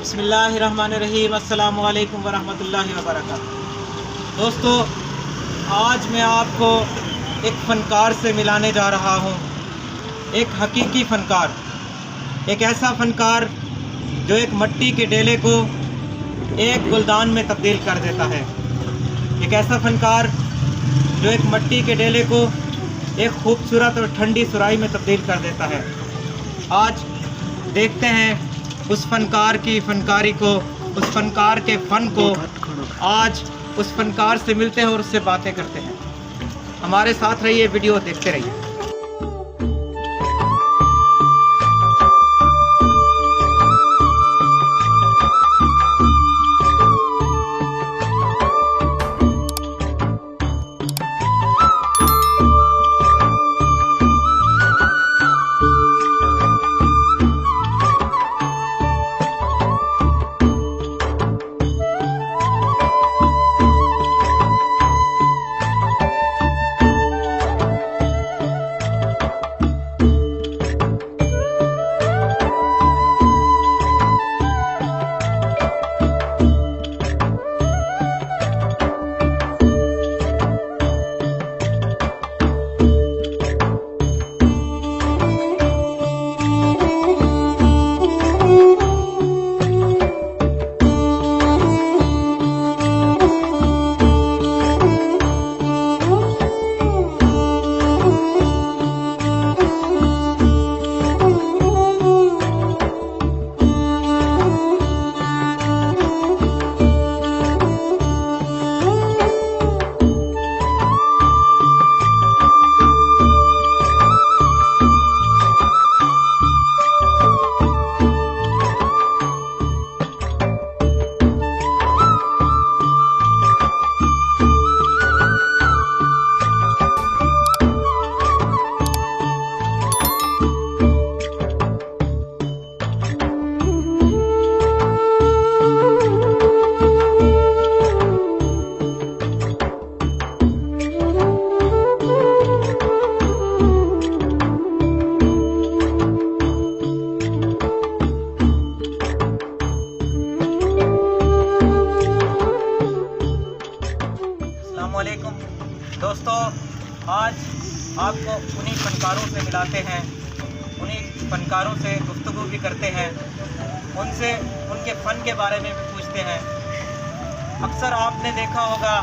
बिस्मिल्लाहिर्रहमानिर्रहीम। अस्सलामु अलैकुम वरहमतुल्लाहि वबरकातुहू। दोस्तों, आज मैं आपको एक फ़नकार से मिलाने जा रहा हूँ। एक हकीकी फ़नकार, एक ऐसा फ़नकार जो एक मिट्टी के डेले को एक गुलदान में तब्दील कर देता है। एक ऐसा फ़नकार जो एक मिट्टी के डेले को एक खूबसूरत और ठंडी सुराही में तब्दील कर देता है। आज देखते हैं उस फ़नकार की फ़नकारी को, उस फ़नकार के फ़न को। आज उस फ़नकार से मिलते हैं और उससे बातें करते हैं। हमारे साथ रहिए, वीडियो देखते रहिए। दोस्तों, आज आपको उन्हीं फ़नकारों से मिलाते हैं, उन्हीं फ़नकारों से गुफ्तगू भी करते हैं, उनसे उनके फ़न के बारे में भी पूछते हैं। अक्सर आपने देखा होगा,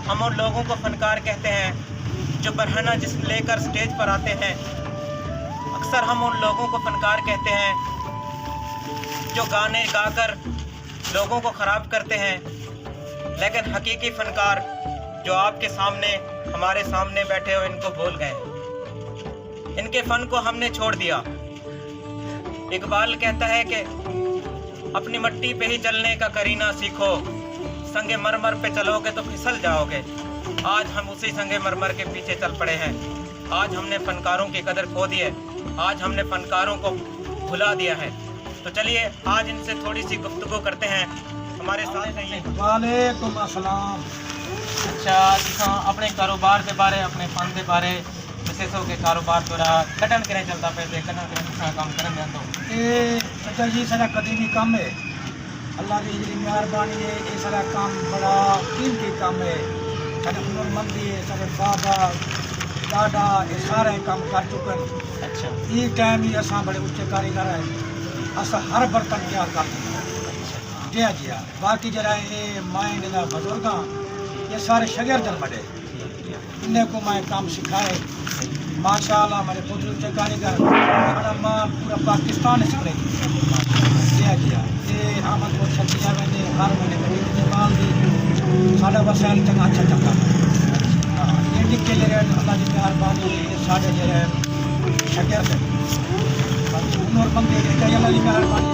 हम उन लोगों को फ़नकार कहते हैं जो बरहना जिस्म लेकर स्टेज पर आते हैं। अक्सर हम उन लोगों को फ़नकार कहते हैं जो गाने गाकर लोगों को ख़राब करते हैं। लेकिन हकीकी फ़नकार जो आपके सामने, हमारे सामने बैठे हो, इनको भूल गए। इनके फ़न को हमने छोड़ दिया। इकबाल कहता है कि अपनी मिट्टी पे ही चलने का करीना सीखो, संगे मरमर पे चलोगे तो फिसल जाओगे। आज हम उसी संगे मरमर के पीछे चल पड़े हैं। आज हमने फ़नकारों की कदर खो दी है। आज हमने फ़नकारों को भुला दिया है। तो चलिए आज इनसे थोड़ी सी गुफ्तगू करते हैं। हमारे साथ रहिए। वालेकुम अस्सलाम। अच्छा, अपने कारोबार के बारे, अपने फन के बारे, विशेषों के कारोबार थोड़ा कटन करें चलता पे कटन करें काम करें तो ये अच्छा जी सारा कदीमी काम है। अल्लाह की जी मेहरबानी है। ये सारा काम बड़ा कीमती काम है। सारे हुनरमंदी है, सारे बाबा दादा ये सारे काम कर चुके हैं। अच्छा, ये टाइम ही असा बड़े उच्चे कारीगर है। असा हर बर्तन क्या कर जी जी। बाकी जरा ये माइंड का बुजुर्ग ये सारे शगिर्दन बड़े इन्हें को मैं काम सिखाए। माशाल्लाह मेरे पुत्र से कारीगर बड़ा माल पूरा पाकिस्तान इसमें जी जी। ये आमद को छतिया मैंने हर महीने खरीदने माल दी साढ़ा वसैल चंगा अच्छा चंगा। हाँ, ये निके जरे अल्लाह की मेहरबानी ये साढ़े जरे शगिर्द हुनरमंदी अल्लाह की मेहरबानी।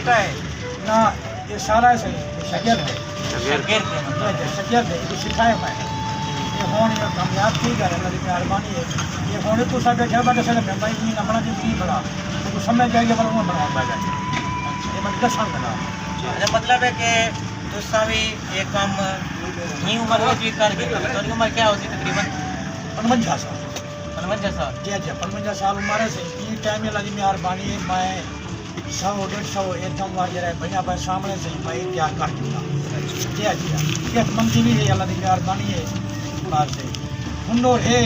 बेटा है ना ये सारा सही शगिर्द है शागिर्द है मतलब। शगिर्द है ये सिखाए मैं ये होने ये कामयाब थी गए अल्लाह की मेहरबानी है ये होने तो सब बैठा बैठे से मैं भाई नहीं अपना जो की बड़ा तो समझ जाएगा पर वो बनाऊंगा ये मैं दस साल बना अच्छा मतलब है कि तुसा भी ये काम ही उम्र में भी कर गए तो उम्र क्या होती तकरीबन 55 साल 55 साल जी जी 55 साल उम्र से ये टाइम अल्लाह की मेहरबानी है मैं 100-150 एकदम वार जरा भैया भाई सामने से मैं तैयार कर दूंगा जी जी ये मंदी भी है अल्लाह की मेहरबानी है बात से हुनर है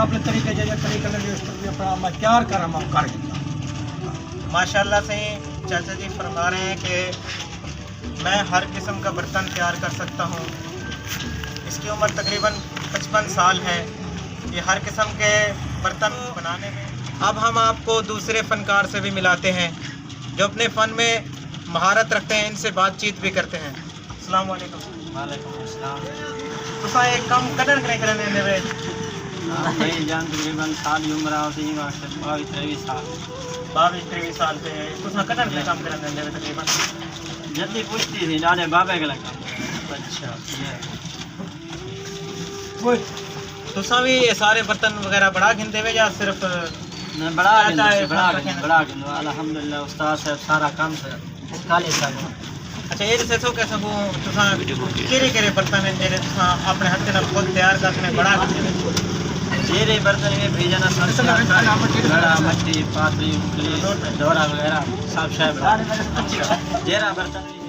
अपने तरीके जैसे तरीके लगे उस पर अपना मैं तैयार कर रहा हूँ कर दूंगा माशाल्लाह से चाचा जी फरमा रहे हैं कि मैं हर किस्म का बर्तन तैयार कर सकता हूँ। इसकी उम्र तकरीबन 55 साल है। ये हर किस्म के बर्तन बनाने में। अब हम आपको दूसरे फ़नकार से भी मिलाते हैं जो अपने फ़न में महारत रखते हैं, इनसे बातचीत भी करते हैं। अस्सलाम वालेकुम। वालेकुम अस्सलाम। तुसा एक कम कदर करे करने में भाई जान तकरीबन साल की उम्र होती है 22-23 साल 22-23 साल पे तुसा कदर में काम करने में तकरीबन जल्दी पूछती थी डाले बाबे के लगा। अच्छा कोई तुसा भी ये सारे बर्तन वगैरह बड़ा गिनते हुए या सिर्फ मैं बड़ा चाचा है, बड़ा अल्हम्दुलिल्लाह उस्ताद साहब सारा काम से काले साहब। अच्छा ये जैसे तो कैसे वो तुसा केरे बर्तन हैं जेरे तुसा अपने हाथ से खुद तैयार करके बड़ा करते जेरे बर्तन में भेजना बड़ा मट्टी पातली उंगली डोरा वगैरह सब शायद जेरा बर्तन भी है।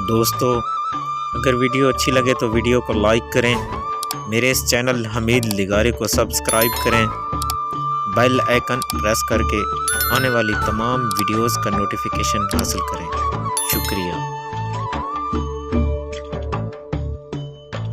दोस्तों अगर वीडियो अच्छी लगे तो वीडियो को लाइक करें, मेरे इस चैनल हमीद लिगारे को सब्सक्राइब करें, बेल आइकन प्रेस करके आने वाली तमाम वीडियोस का नोटिफिकेशन हासिल करें। शुक्रिया।